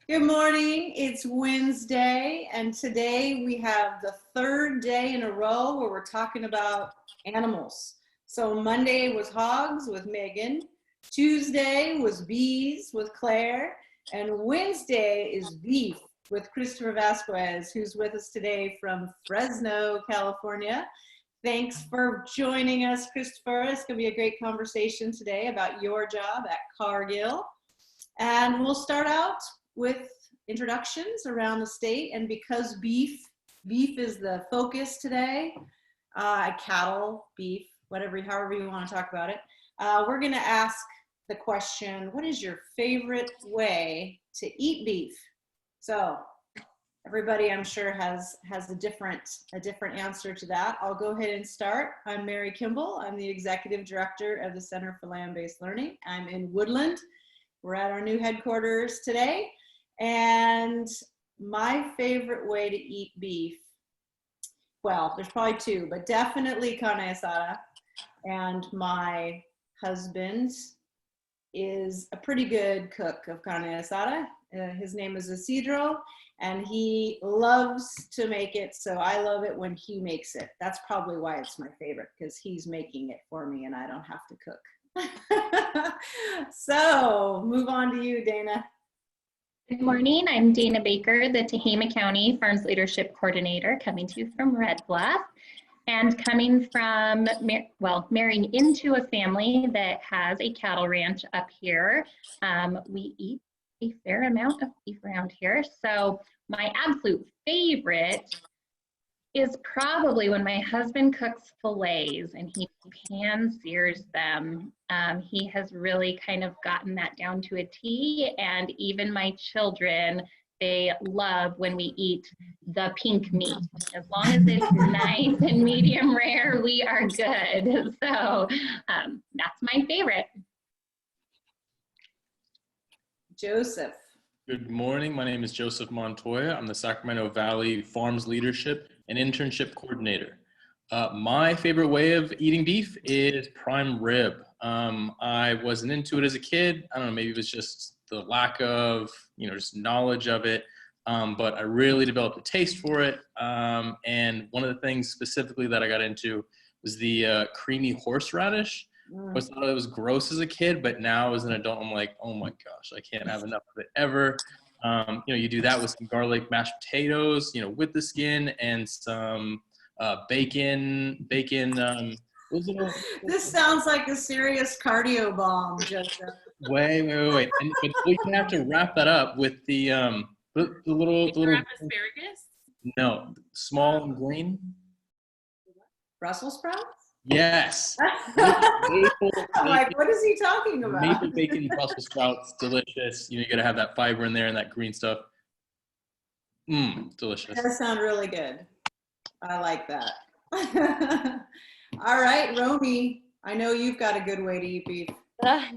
Good morning. It's Wednesday, and today we have the third day in a row where we're talking about animals. So Monday was hogs with Megan, Tuesday was bees with Claire, and Wednesday is beef with Christopher Vazquez, who's with us today from Fresno, California. Thanks for joining us, Christopher. It's going to be a great conversation today about your job at Cargill. And we'll start out with introductions around the state, and because beef is the focus today, cattle, beef, however you want to talk about it, we're going to ask the question, what is your favorite way to eat beef? So everybody, I'm sure, has a different answer to that. I'll go ahead and start. I'm Mary Kimball. I'm the Executive Director of the Center for Land-Based Learning. I'm in Woodland. We're at our new headquarters today, and my favorite way to eat beef, well, there's probably two, but definitely carne asada, and my husband is a pretty good cook of carne asada. His name is Isidro, and he loves to make it, so I love it when he makes it. That's probably why it's my favorite, because he's making it for me and I don't have to cook. So move on to you, Dana. Good morning. I'm Dana Baker, the Tehama County Farms Leadership Coordinator, coming to you from Red Bluff, and coming from, marrying into a family that has a cattle ranch up here. We eat a fair amount of beef around here. So my absolute favorite is probably when my husband cooks fillets and he pan sears them. He has really kind of gotten that down to a T, and even my children, they love when we eat the pink meat. As long as it's nice and medium rare, we are good. So that's my favorite. Joseph. Good morning. My name is Joseph Montoya. I'm the Sacramento Valley Farms Leadership and Internship Coordinator. My favorite way of eating beef is prime rib. I wasn't into it as a kid. I don't know, maybe it was just the lack of, just knowledge of it. But I really developed a taste for it. And one of the things specifically that I got into was the creamy horseradish. I thought it was gross as a kid, but now as an adult, I'm like, oh my gosh, I can't have enough of it ever. You do that with some garlic mashed potatoes, with the skin, and some bacon. This sounds like a serious cardio bomb, Joseph. Wait. And but you have to wrap that up with the little asparagus? No, small and green. Brussels sprouts? Yes. I'm like, what is he talking about? Maple bacon, Brussels sprouts, delicious. You got to have that fiber in there and that green stuff. Delicious. That does sound really good. I like that. All right, Romy, I know you've got a good way to eat beef.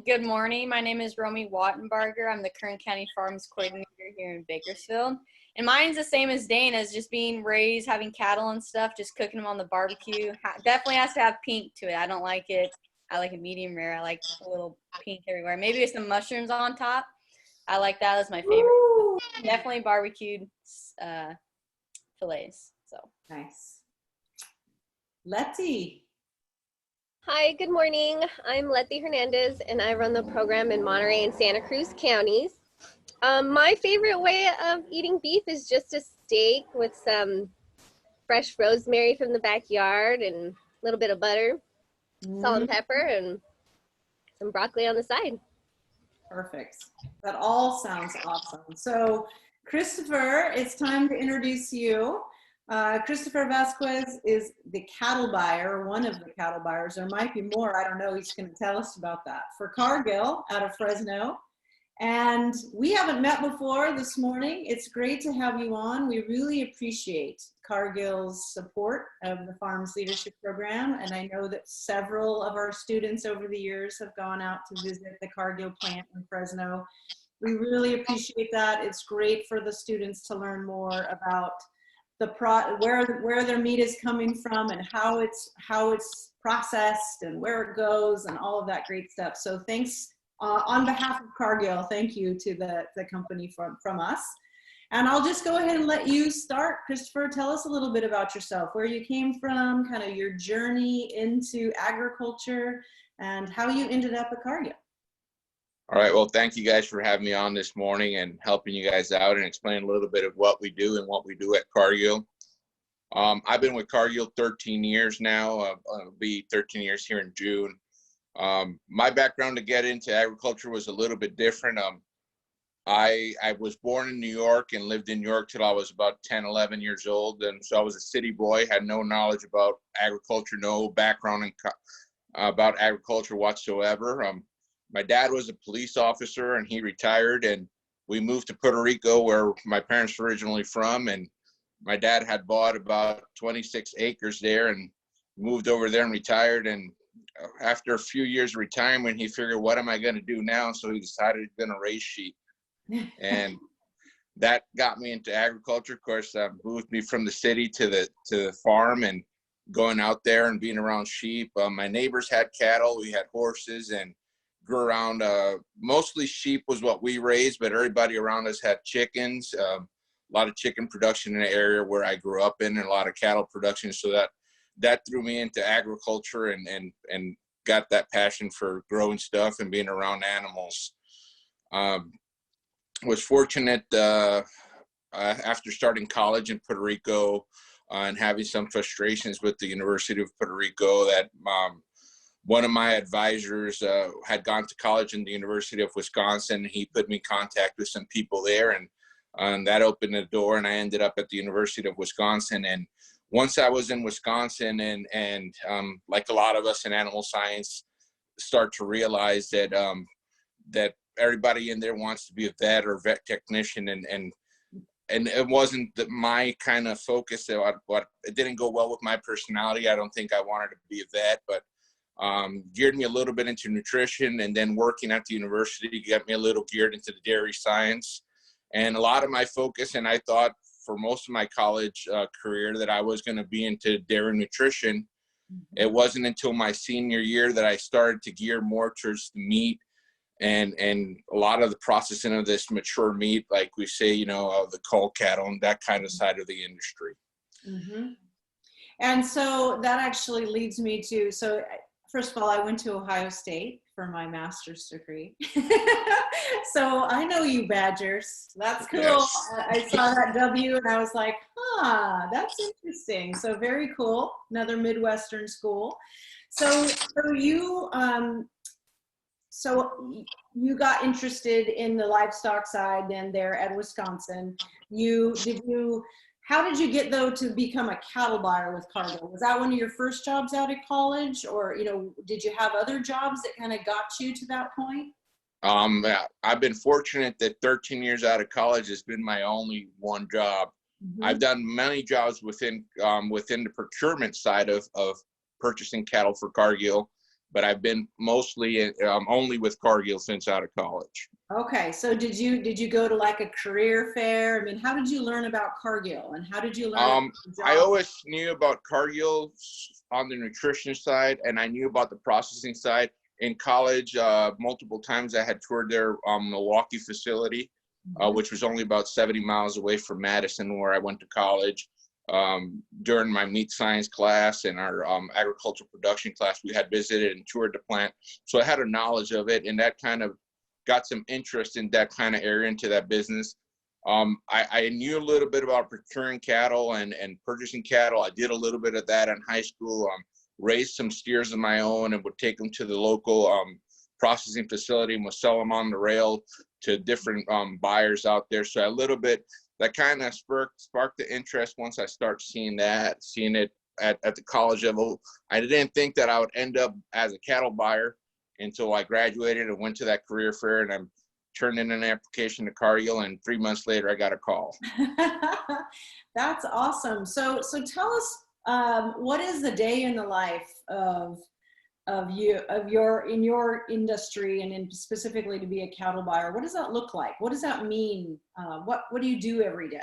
Good morning. My name is Romy Wattenbarger. I'm the Kern County Farms Coordinator here in Bakersfield. And mine's the same as Dana's, just being raised, having cattle and stuff, just cooking them on the barbecue. Definitely has to have pink to it. I don't like it. I like it medium rare. I like a little pink everywhere. Maybe with some mushrooms on top. I like that. That's my favorite. Ooh. Definitely barbecued fillets. So Nice. Letty. Hi, good morning. I'm Leticia Hernandez, and I run the program in Monterey and Santa Cruz counties. My favorite way of eating beef is just a steak with some fresh rosemary from the backyard and a little bit of butter, salt and pepper, and some broccoli on the side. Perfect. That all sounds awesome. So, Christopher, it's time to introduce you. Christopher Vazquez is the cattle buyer, one of the cattle buyers. There might be more. I don't know. He's going to tell us about that. For Cargill out of Fresno. And we haven't met before this morning. It's great to have you on. We really appreciate Cargill's support of the Farms Leadership Program. And I know that several of our students over the years have gone out to visit the Cargill plant in Fresno. We really appreciate that. It's great for the students to learn more about the where their meat is coming from and how it's processed and where it goes and all of that great stuff. So thanks on behalf of Cargill, thank you to the company from us. And I'll just go ahead and let you start. Christopher, tell us a little bit about yourself, where you came from, kind of your journey into agriculture, and how you ended up at Cargill. All right, well, thank you guys for having me on this morning and helping you guys out and explain a little bit of what we do and what we do at Cargill. I've been with Cargill 13 years now. It'll be 13 years here in June. My background to get into agriculture was a little bit different. I was born in New York and lived in New York till I was about 10, 11 years old. And so I was a city boy, had no knowledge about agriculture, no background about agriculture whatsoever. My dad was a police officer and he retired, and we moved to Puerto Rico, where my parents were originally from. And my dad had bought about 26 acres there and moved over there and retired. And after a few years of retirement, he figured, what am I going to do now? So he decided he's going to raise sheep. And that got me into agriculture. Of course, moved me from the city to the farm and going out there and being around sheep. My neighbors had cattle, we had horses, and grew around. Mostly sheep was what we raised, but everybody around us had chickens. A lot of chicken production in the area where I grew up in, and a lot of cattle production. So that threw me into agriculture and got that passion for growing stuff and being around animals. Was fortunate after starting college in Puerto Rico and having some frustrations with the University of Puerto Rico that one of my advisors had gone to college in the University of Wisconsin. He put me in contact with some people there, and that opened the door, and I ended up at the University of Wisconsin. And once I was in Wisconsin and like a lot of us in animal science, start to realize that that everybody in there wants to be a vet or vet technician, and it wasn't my kind of focus. So it didn't go well with my personality. I don't think I wanted to be a vet, but geared me a little bit into nutrition, and then working at the university got me a little geared into the dairy science. And a lot of my focus, and I thought for most of my college career that I was going to be into dairy nutrition. It wasn't until my senior year that I started to gear more towards the meat and a lot of the processing of this mature meat, like we say, the cull cattle and that kind of side of the industry. Mm-hmm. And so that actually leads me to, so first of all, I went to Ohio State for my master's degree. So I know you Badgers. That's cool. Yes. I saw that W and I was like, that's interesting. So very cool. Another Midwestern school. So you got interested in the livestock side then there at Wisconsin. How did you get though to become a cattle buyer with Cargill? Was that one of your first jobs out of college, or did you have other jobs that kind of got you to that point? I've been fortunate that 13 years out of college has been my only one job. Mm-hmm. I've done many jobs within the procurement side of purchasing cattle for Cargill, but I've been mostly only with Cargill since out of college. Okay, so did you go to like a career fair? I mean, how did you learn about Cargill, and how did you learn? I always knew about Cargill on the nutrition side, and I knew about the processing side. In college, multiple times I had toured their Milwaukee facility, which was only about 70 miles away from Madison, where I went to college. During my meat science class and our agricultural production class, we had visited and toured the plant. So I had a knowledge of it, and that kind of got some interest in that kind of area into that business. I knew a little bit about procuring cattle and purchasing cattle. I did a little bit of that in high school, raised some steers of my own and would take them to the local processing facility and would sell them on the rail to different buyers out there. So a little bit, that kind of sparked the interest once I started seeing it at the college level. I didn't think that I would end up as a cattle buyer until I graduated and went to that career fair, and I turned in an application to Cargill, and 3 months later I got a call. That's awesome. So tell us, what is the day in the life of your in your industry, and specifically to be a cattle buyer? What does that look like? What does that mean? What do you do every day?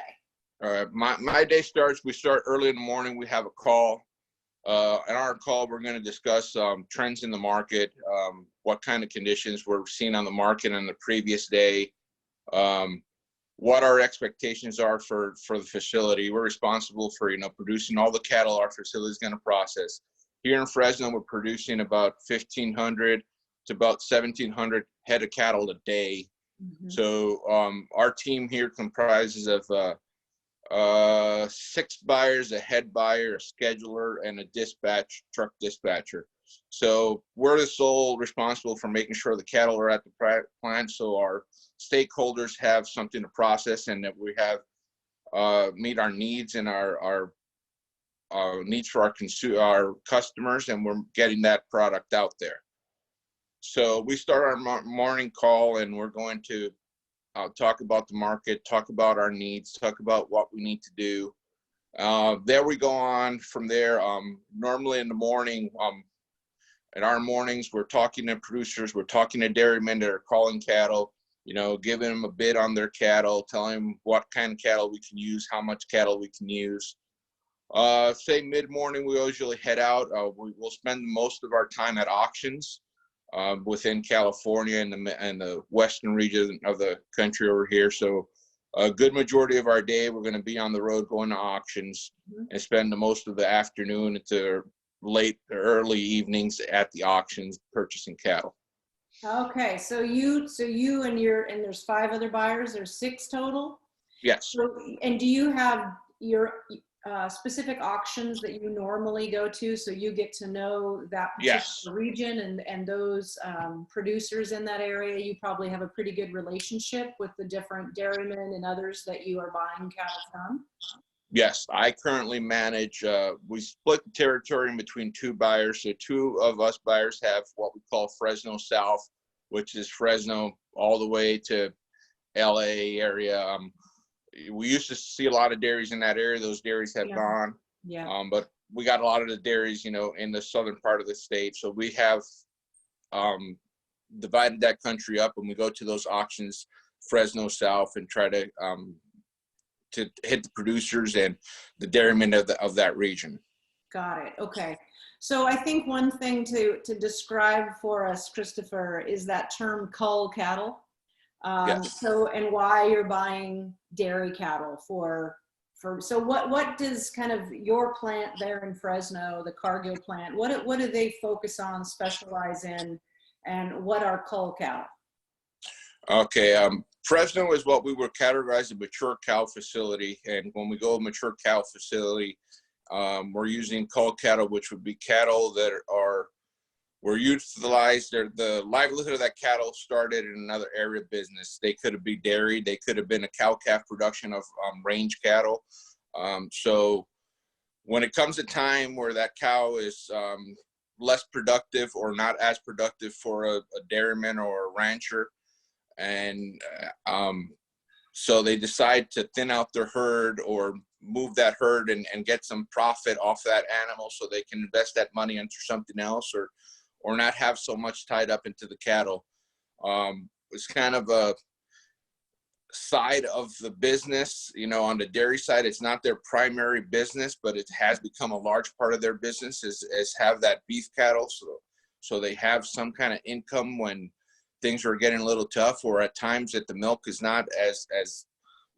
My day starts. We start early in the morning. We have a call. In our call, we're going to discuss trends in the market, what kind of conditions we're seeing on the market on the previous day, what our expectations are for the facility. We're responsible for, producing all the cattle our facility is going to process. Here in Fresno, we're producing about 1,500 to about 1,700 head of cattle a day. Mhm. So our team here comprises of 6 buyers, a head buyer, a scheduler, and a truck dispatcher. So we're the sole responsible for making sure the cattle are at the plant, so our stakeholders have something to process, and that we have meet our needs and our needs for our customers, and we're getting that product out there. So we start our morning call, and we're going to talk about the market, talk about our needs, talk about what we need to do. There we go on from there. Normally in the morning, in our mornings, we're talking to producers, we're talking to dairymen that are calling cattle, giving them a bid on their cattle, telling them what kind of cattle we can use, how much cattle we can use. Say mid-morning, we usually head out. We'll spend most of our time at auctions within California and the western region of the country over here. So a good majority of our day, we're going to be on the road going to auctions, and spend the most of the afternoon to late or early evenings at the auctions purchasing cattle. Okay, so you and there's 5 other buyers. There's 6 total. Yes. So, and do you have your specific auctions that you normally go to, so you get to know that particular Yes. region and those producers in that area? You probably have a pretty good relationship with the different dairymen and others that you are buying cattle from. Yes, I currently manage, we split the territory in between 2 buyers. So 2 of us buyers have what we call Fresno South, which is Fresno all the way to LA area. We used to see a lot of dairies in that area. Those dairies have gone. Yeah. But we got a lot of the dairies, in the southern part of the state. So we have divided that country up, and we go to those auctions, Fresno South, and try to hit the producers and the dairymen of that region. Got it. Okay. So I think one thing to describe for us, Christopher, is that term cull cattle. Yes. So, and why you're buying dairy cattle so what does kind of your plant there in Fresno, the Cargill plant, what do they focus on, specialize in, and what are cull cattle? Okay. Fresno is what we would categorize a mature cow facility. And when we go mature cow facility, we're using cull cattle, which would be cattle that were utilized. The livelihood of that cattle started in another area of business. They could have been dairy. They could have been a cow-calf production of range cattle. So when it comes to time where that cow is less productive or not as productive for a dairyman or a rancher, and so they decide to thin out their herd or move that herd and get some profit off that animal so they can invest that money into something else, or not have so much tied up into the cattle. It's kind of a side of the business, on the dairy side. It's not their primary business, but it has become a large part of their business is have that beef cattle. So they have some kind of income when things are getting a little tough, or at times that the milk is not as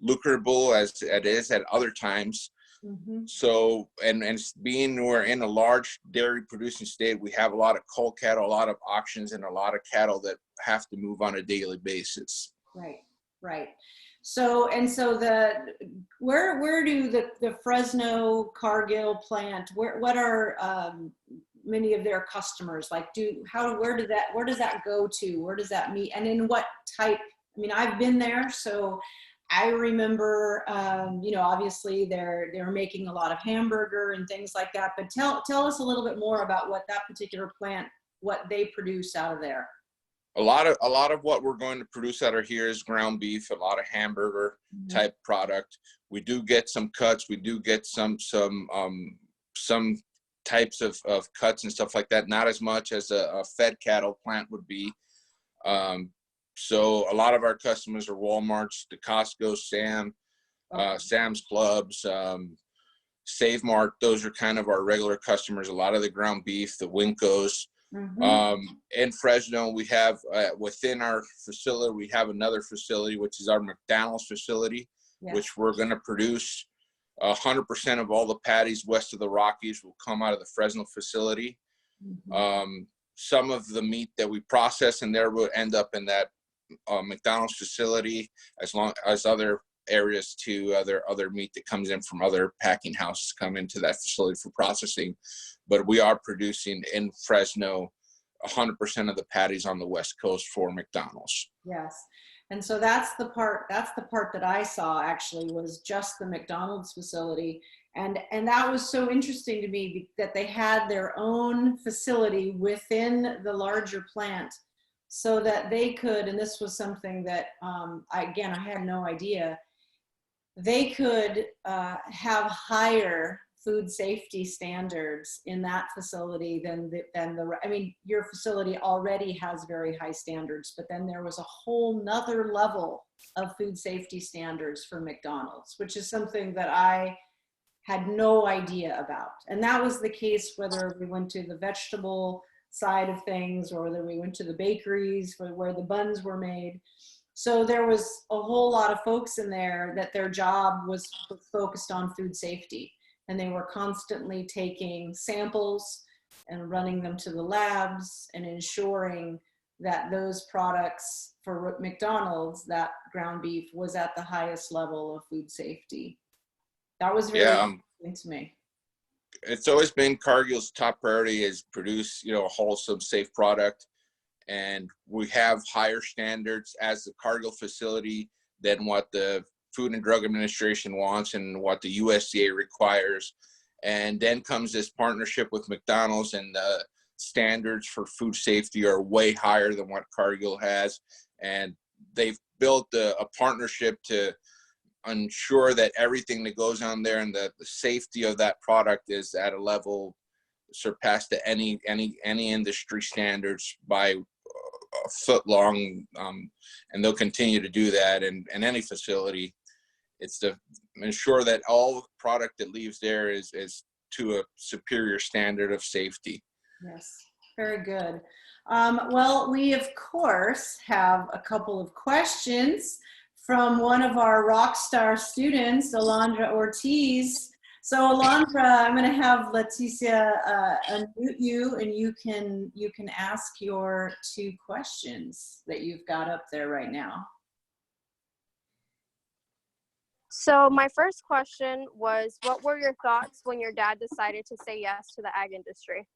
lucrative as it is at other times. Mm-hmm. So, and being we're in a large dairy producing state, we have a lot of cull cattle, a lot of auctions, and a lot of cattle that have to move on a daily basis. Right. So where do the Fresno Cargill plant, what are many of their customers like? Where does that go to? Where does that meet? And in what type? I mean, I've been there, so I remember, obviously they're making a lot of hamburger and things like that, but tell us a little bit more about what that particular plant, what they produce out of there. A lot of what we're going to produce out of here is ground beef, a lot of hamburger type product. We do get some cuts. We do get some types of cuts and stuff like that. Not as much as a fed cattle plant would be. So a lot of our customers are Walmarts, the Costco, Sam's Clubs, Save Mart, those are kind of our regular customers. A lot of the ground beef, the Winkos. In Fresno, we have within our facility, we have another facility, which is our McDonald's facility, which we're going to produce 100% of all the patties west of the Rockies will come out of the Fresno facility. Some of the meat that we process in there will end up in that McDonald's facility, as long as other areas too, other meat that comes in from other packing houses come into that facility for processing. But we are producing in Fresno 100% of the patties on the West Coast for McDonald's. Yes. And so that's the part that I saw actually, was just the McDonald's facility. And that was so interesting to me, that they had their own facility within the larger plant, so that they could, and this was something that, I had no idea, they could have higher food safety standards in that facility than I mean, your facility already has very high standards, but then there was a whole nother level of food safety standards for McDonald's, which is something that I had no idea about. And that was the case whether we went to the vegetable side of things or whether we went to the bakeries where the buns were made. So there was a whole lot of folks in there that their job was focused on food safety. And they were constantly taking samples and running them to the labs and ensuring that those products for McDonald's, that ground beef, was at the highest level of food safety. That was very interesting to me. It's always been Cargill's top priority is produce, a wholesome, safe product. And we have higher standards as the Cargill facility than what the Food and Drug Administration wants and what the USDA requires. And then comes this partnership with McDonald's, and the standards for food safety are way higher than what Cargill has. And they've built a partnership to ensure that everything that goes on there and the safety of that product is at a level surpassed to any industry standards by a foot long. And they'll continue to do that in any facility. It's to ensure that all product that leaves there is to a superior standard of safety. Yes, very good. Well, we of course have a couple of questions from one of our rock star students, Alondra Ortiz. So Alondra, I'm going to have Leticia unmute you, and you can ask your 2 questions that you've got up there right now. So my first question was, what were your thoughts when your dad decided to say yes to the ag industry?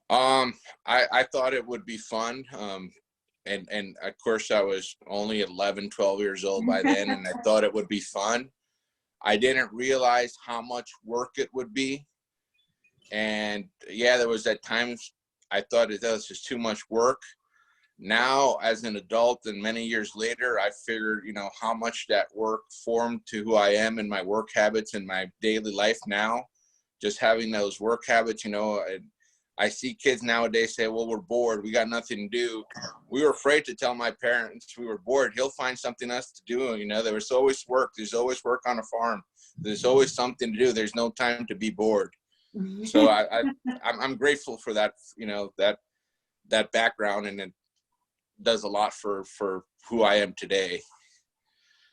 I thought it would be fun. And of course I was only 11, 12 years old by then, and I thought it would be fun. I didn't realize how much work it would be. And yeah, there was at times I thought it was just too much work. Now, as an adult and many years later, I figured, how much that work formed to who I am and my work habits in my daily life now. Just having those work habits, I see kids nowadays say, well, we're bored. We got nothing to do. We were afraid to tell my parents we were bored. He'll find something else to do. There was always work. There's always work on a farm. There's always something to do. There's no time to be bored. So I'm grateful for that, that background, and it does a lot for who I am today.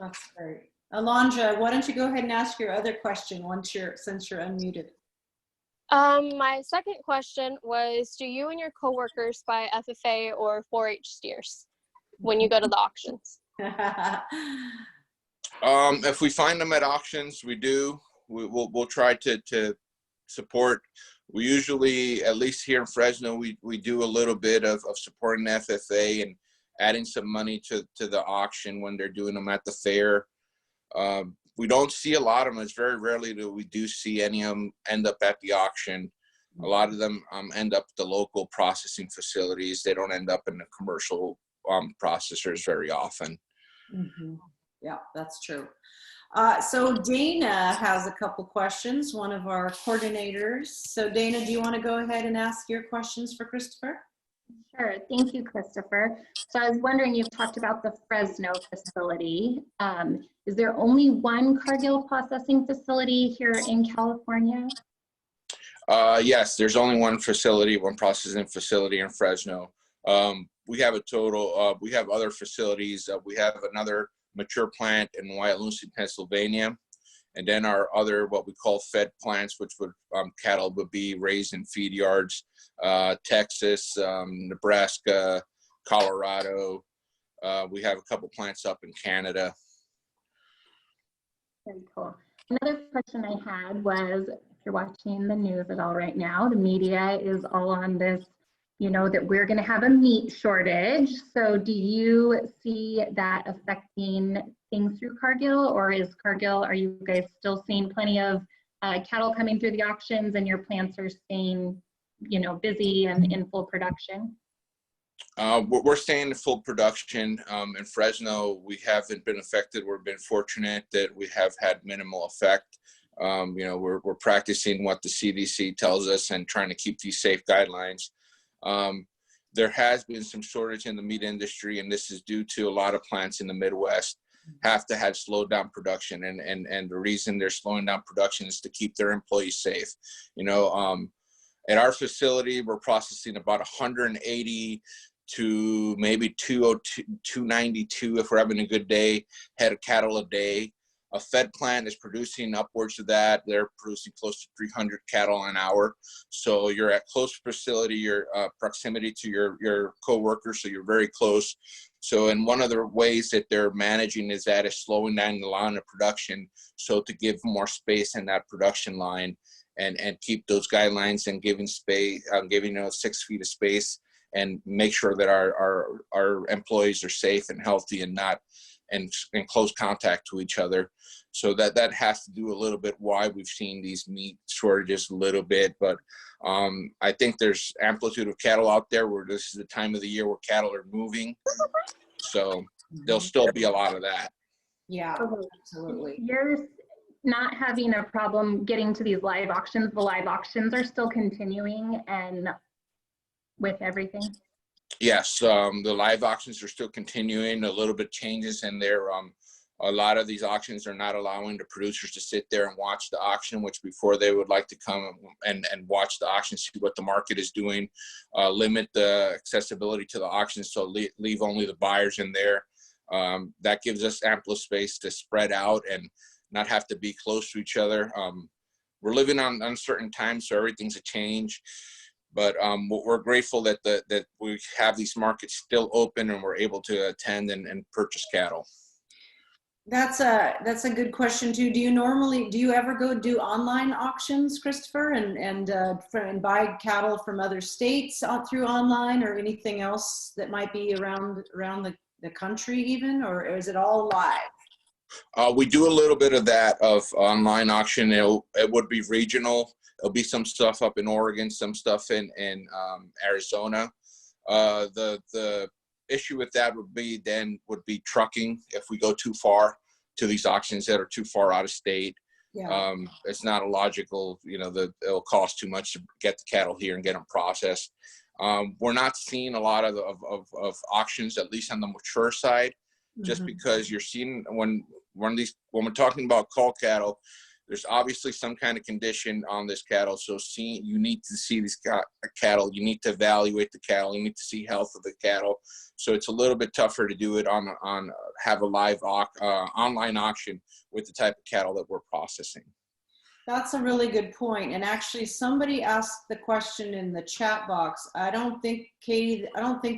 That's great. Alondra, why don't you go ahead and ask your other question since you're unmuted. My second question was, do you and your coworkers buy FFA or 4-H steers when you go to the auctions? If we find them at auctions, we do. We'll try to support. We usually, at least here in Fresno, we do a little bit of supporting FFA and adding some money to the auction when they're doing them at the fair. We don't see a lot of them. It's very rarely that we do see any of them end up at the auction. A lot of them end up at the local processing facilities. They don't end up in the commercial processors very often. Mm-hmm. Yeah, that's true. So Dana has a couple questions, one of our coordinators. So Dana, do you want to go ahead and ask your questions for Christopher? Sure. Thank you, Christopher. So I was wondering, you've talked about the Fresno facility. Is there only one Cargill processing facility here in California? Yes, there's only one facility, one processing facility in Fresno. We have a total, we have other facilities. We have another mature plant in Wyalusing, Pennsylvania. And then our other, what we call fed plants, which would, cattle would be raised in feed yards, Texas, Nebraska, Colorado. We have a couple plants up in Canada. Very cool. Another question I had was, if you're watching the news at all right now, the media is all on this, you know, that we're going to have a meat shortage. So do you see that affecting things through Cargill, or is Cargill, are you guys still seeing plenty of cattle coming through the auctions and your plants are staying, you know, busy and in full production? We're staying in full production. In Fresno, we haven't been affected. We've been fortunate that we have had minimal effect. You know, we're practicing what the CDC tells us and trying to keep these safe guidelines. There has been some shortage in the meat industry, and this is due to a lot of plants in the Midwest have slowed down production. And the reason they're slowing down production is to keep their employees safe. You know, at our facility, we're processing about 180 to maybe 202, 292, if we're having a good day, head of cattle a day. A fed plant is producing upwards of that. They're producing close to 300 cattle an hour. So you're at close facility, your proximity to your co-workers, so you're very close. So, and one of the ways that they're managing is slowing down the line of production, so to give more space in that production line and keep those guidelines and giving space, giving 6 feet of space, and make sure that our employees are safe and healthy and not in close contact to each other. So that has to do a little bit why we've seen these meat shortages a little bit. But I think there's amplitude of cattle out there where this is the time of the year where cattle are moving. So there'll still be a lot of that. Yeah, absolutely. You're not having a problem getting to these live auctions. The live auctions are still continuing and with everything? Yes, the live auctions are still continuing. A little bit changes in there. A lot of these auctions are not allowing the producers to sit there and watch the auction, which before they would like to come and watch the auction, see what the market is doing, limit the accessibility to the auction, so leave only the buyers in there. That gives us ample space to spread out and not have to be close to each other. We're living on uncertain times, so everything's a change. But we're grateful that that we have these markets still open and we're able to attend and purchase cattle. That's a good question too. Do you ever go do online auctions, Christopher, and buy cattle from other states through online, or anything else that might be around the country even, or is it all live? We do a little bit of that, of online auction. It would be regional. There'll be some stuff up in Oregon, some stuff in Arizona. The issue with that would be trucking. If we go too far to these auctions that are too far out of state, Yeah. it's not a logical, it'll cost too much to get the cattle here and get them processed. We're not seeing a lot of auctions, at least on the mature side, just because you're seeing when we're talking about cull cattle, there's obviously some kind of condition on this cattle. So you need to see these cattle, you need to evaluate the cattle, you need to see health of the cattle. So it's a little bit tougher to do it have a live online auction with the type of cattle that we're processing. That's a really good point. And actually somebody asked the question in the chat box. I don't think, Katie,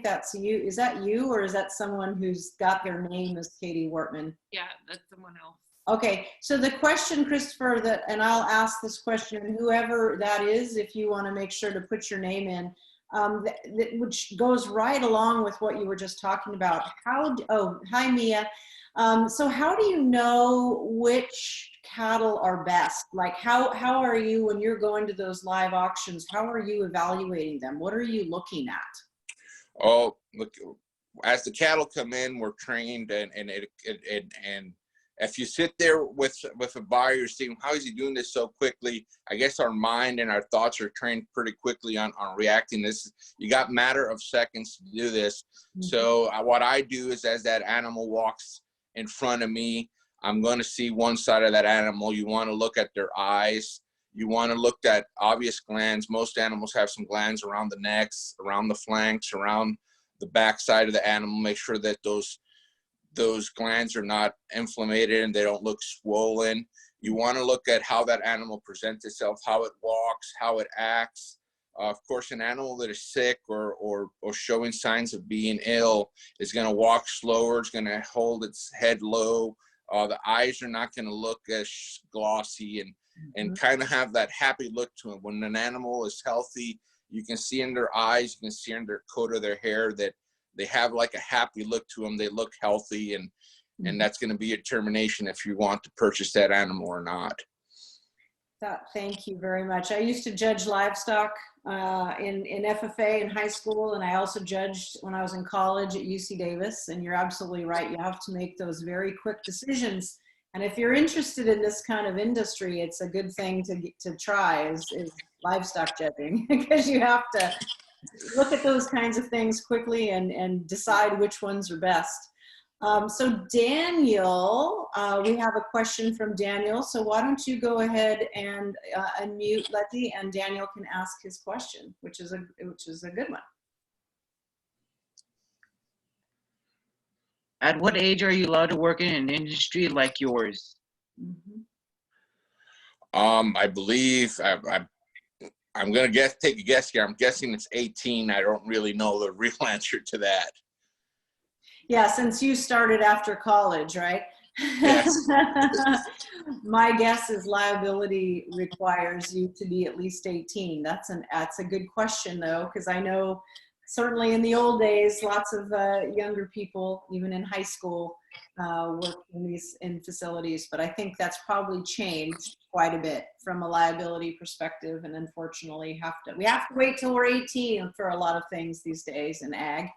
that's you. Is that you, or is that someone who's got their name as Katie Wortman? Yeah, that's someone else. Okay, so the question, Christopher, and I'll ask this question, whoever that is, if you want to make sure to put your name in, which goes right along with what you were just talking about. Hi, Mia. So how do you know which cattle are best? Like how are you, when you're going to those live auctions, how are you evaluating them? What are you looking at? Oh, look, as the cattle come in, we're trained and if you sit there with a buyer, you're seeing how is he doing this so quickly. I guess our mind and our thoughts are trained pretty quickly on reacting. You got matter of seconds to do this. So what I do is, as that animal walks in front of me, I'm going to see one side of that animal. You want to look at their eyes. You want to look at obvious glands. Most animals have some glands around the necks, around the flanks, around the back side of the animal. Make sure that those glands are not inflamed and they don't look swollen. You want to look at how that animal presents itself, how it walks, how it acts. Of course, an animal that is sick or showing signs of being ill is going to walk slower. It's going to hold its head low. The eyes are not going to look as glossy and kind of have that happy look to them. When an animal is healthy, you can see in their eyes, you can see in their coat of their hair that they have like a happy look to them. They look healthy, and that's going to be a determination if you want to purchase that animal or not. Thank you very much. I used to judge livestock in FFA in high school, and I also judged when I was in college at UC Davis. And you're absolutely right. You have to make those very quick decisions. And if you're interested in this kind of industry, it's a good thing to try is livestock judging, because you have to look at those kinds of things quickly and decide which ones are best. So Daniel, we have a question from Daniel. So why don't you go ahead and unmute Letty, and Daniel can ask his question, which is a good one. At what age are you allowed to work in an industry like yours? I believe I'm going to take a guess here. I'm guessing it's 18. I don't really know the real answer to that. Yeah, since you started after college, right? Yes. My guess is liability requires you to be at least 18. That's a good question, though, because I know certainly in the old days, lots of younger people, even in high school, worked in facilities. But I think that's probably changed quite a bit from a liability perspective, and unfortunately we have to wait till we're 18 for a lot of things these days in ag.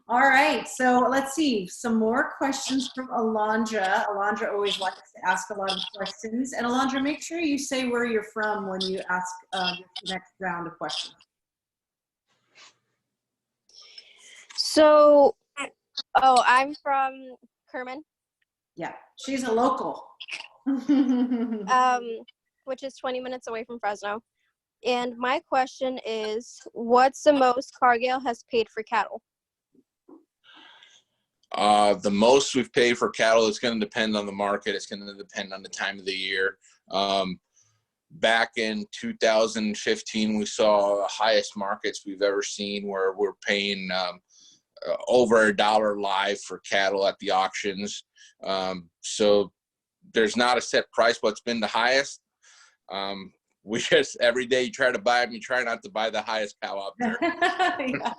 All right, so let's see, some more questions from Alondra. Alondra always likes to ask a lot of questions. And Alondra, make sure you say where you're from when you ask the next round of questions. So, I'm from Kerman. Yeah, she's a local. Which is 20 minutes away from Fresno. And my question is, what's the most Cargill has paid for cattle? The most we've paid for cattle is going to depend on the market. It's going to depend on the time of the year. Back in 2015, we saw the highest markets we've ever seen, where we're paying over $1 live for cattle at the auctions. So there's not a set price. What's been the highest? We just, every day you try to buy them, you try not to buy the highest cow out there. Yeah.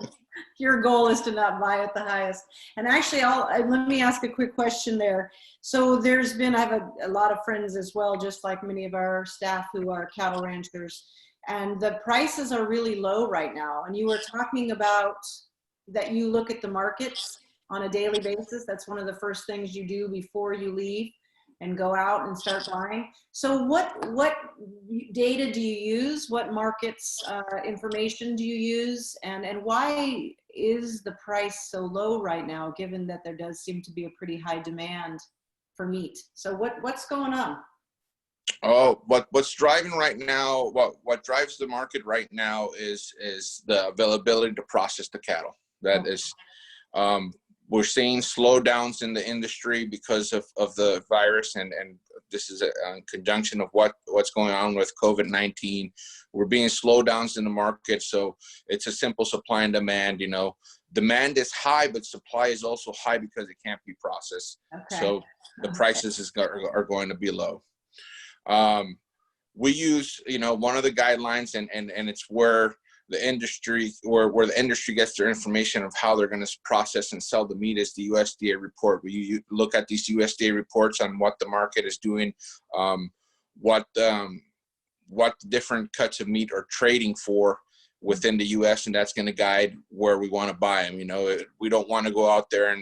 Your goal is to not buy at the highest. And actually, let me ask a quick question there. So I have a lot of friends as well, just like many of our staff who are cattle ranchers, and the prices are really low right now. And you were talking about that you look at the markets on a daily basis. That's one of the first things you do before you leave and go out and start buying. So what data do you use? What markets information do you use? And why is the price so low right now, given that there does seem to be a pretty high demand for meat? So what's going on? Oh, what's driving right now, what drives the market right now is the availability to process the cattle. That is, we're seeing slowdowns in the industry because of the virus, and this is a conjunction of what's going on with COVID-19. We're being slowdowns in the market, so it's a simple supply and demand. You know, demand is high, but supply is also high because it can't be processed. Okay. So the prices are going to be low. We use, one of the guidelines, and it's where the industry, or where the industry gets their information of how they're going to process and sell the meat, is the USDA report. You look at these USDA reports on what the market is doing, what the different cuts of meat are trading for within the U.S., and that's going to guide where we want to buy them. We don't want to go out there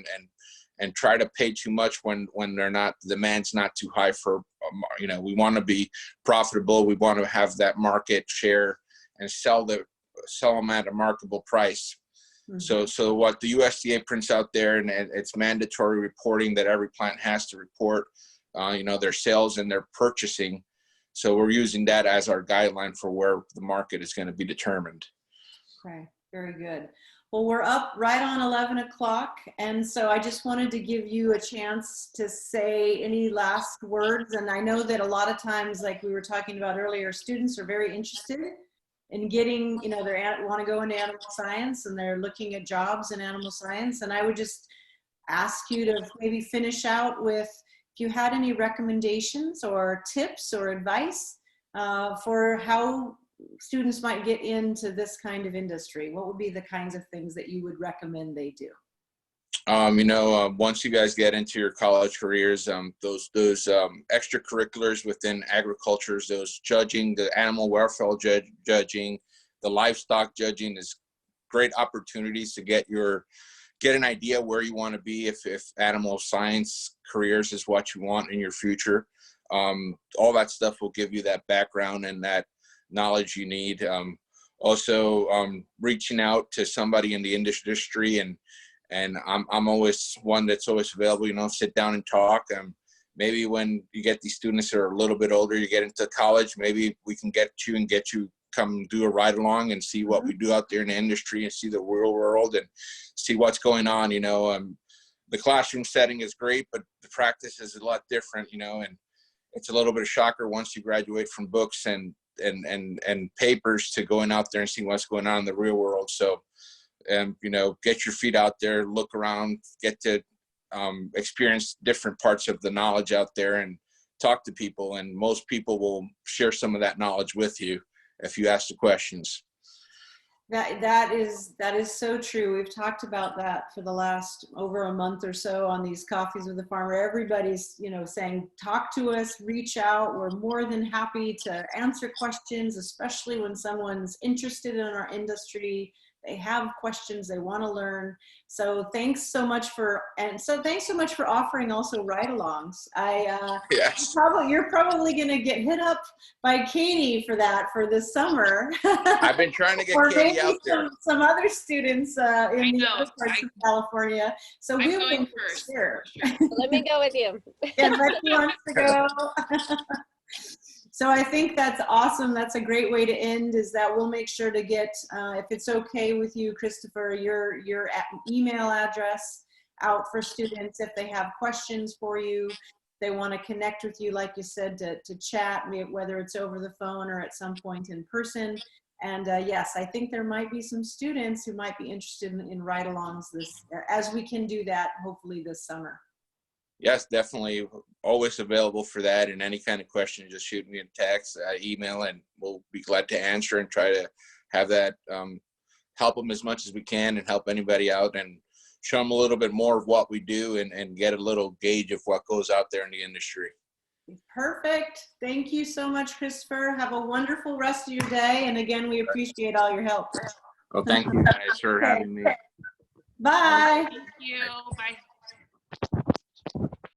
and try to pay too much when they're not, the demand's not too high for, you know, we want to be profitable. We want to have that market share and sell them at a marketable price. Mhm. So what the USDA prints out there, and it's mandatory reporting that every plant has to report, you know, their sales and their purchasing. So we're using that as our guideline for where the market is going to be determined. Okay, very good. Well, we're up right on 11 o'clock. And so I just wanted to give you a chance to say any last words. And I know that a lot of times, like we were talking about earlier, students are very interested in getting, you know, they want to go into animal science and they're looking at jobs in animal science. And I would just ask you to maybe finish out with, if you had any recommendations or tips or advice for how students might get into this kind of industry. What would be the kinds of things that you would recommend they do? You know, once you guys get into your college careers, those extracurriculars within agriculture, those judging, the animal welfare judging, the livestock judging is great opportunities to get an idea where you want to be if animal science careers is what you want in your future. All that stuff will give you that background and that knowledge you need. Also, reaching out to somebody in the industry, and I'm always one that's always available, you know, sit down and talk. Maybe when you get these students that are a little bit older, you get into college, maybe we can get you come do a ride along and see what we do out there in the industry and see the real world and see what's going on. You know, the classroom setting is great, but the practice is a lot different, you know, and it's a little bit of shocker once you graduate from books and papers to going out there and seeing what's going on in the real world. So, you know, get your feet out there, look around, get to experience different parts of the knowledge out there and talk to people. And most people will share some of that knowledge with you if you ask the questions. That is so true. We've talked about that for the last over a month or so on these Coffees with the Farmer. Everybody's, you know, saying, talk to us, reach out. We're more than happy to answer questions, especially when someone's interested in our industry. They have questions, they want to learn. So thanks so much for offering also ride-alongs. Yes. You're probably going to get hit up by Katie for that for this summer. I've been trying to get or Katie maybe out there. Some other students in the other parts of California. So we will share. Let me go with you. Yeah, Lexi wants to go. So I think that's awesome. That's a great way to end, is that we'll make sure to get, if it's okay with you, Christopher, your email address out for students if they have questions for you. They want to connect with you, like you said, to chat, whether it's over the phone or at some point in person. And yes, I think there might be some students who might be interested in ride-alongs as we can do that, hopefully this summer. Yes, definitely. Always available for that. And any kind of question, just shoot me a text, email, and we'll be glad to answer and try to have that help them as much as we can and help anybody out and show them a little bit more of what we do and get a little gauge of what goes out there in the industry. Perfect. Thank you so much, Christopher. Have a wonderful rest of your day. And again, we appreciate all your help. Well, thank you guys for having me. Bye. Thank you. Bye.